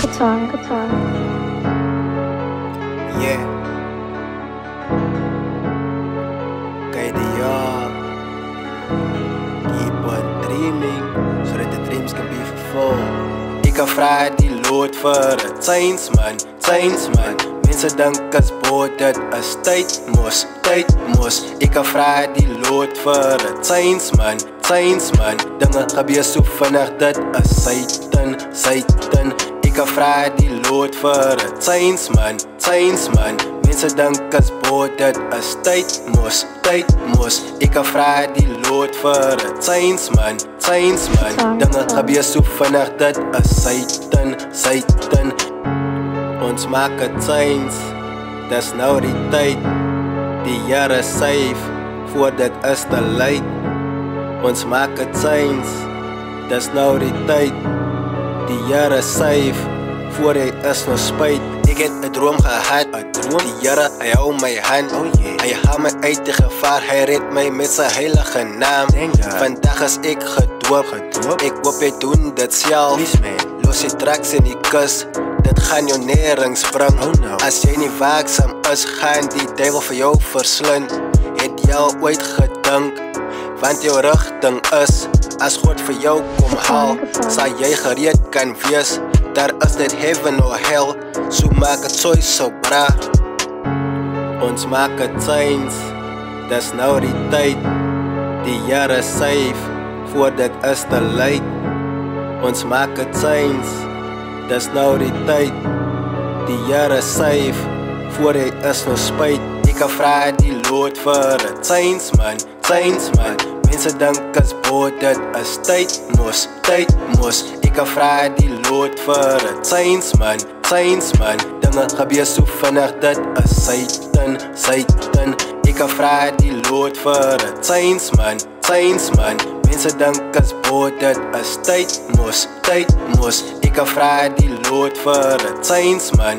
Qatar. Yeah. KDR. Keep on dreaming, so that the dreams can be fulfilled. Ik vra die lood vir 'n tuinsman. Mense dink as boot dit is tyd mos. Ik vra die lood vir 'n tuinsman. Dinge gebeur so vinnig, dit is Satan. Ik vra die lood vir 'n tuinsman. Mense dink as boot dit is tyd mos. Ik vra die lood vir 'n tuinsman. Dinge gebeur so vinnig, dit is Satan. Ons maak 'n tuins, dis nou die tyd. Die Here save, voor dit is te late. Ons maak 'n tuins, dis nou die tyd. Die Here save, voor hy is nog spyt. Ik het 'n droom gehad, die Here, hy hou my hand. Hy haal my uit die gevaar, hy red my met sy heilige naam. Vandag is ek gedoop, ek hoop jy doen dit self. Los die tracks in die kus, dit gaan jou nerings bring. As jy nie waaksaam is, gaan die duivel vir jou verslind. Het jy al ooit gedink, want jou rigting is, as God vir jou kom haal, sal jy gereed kan wees. Daar is dit heaven or hell, so maak het so bra. Ons maak 'n tuins, dis nou die tyd. Die Here save, voor dit is te late. Ons maak 'n tuins, dis nou die tyd. Die Here save, voor hy is nog spyt. Ik vra die lood vir 'n tuinsman. Mense dink as boot dit is tyd mos. Ik vra die lood vir 'n tuinsman. Dinge gebeur so vinnig, dit is Satan. Ik vra die lood vir 'n tuinsman. Mense dink as boot dit is tyd mos. Ik vra die lood vir 'n tuinsman.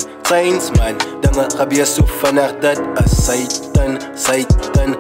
Dinge gebeur so vinnig, dit is Satan.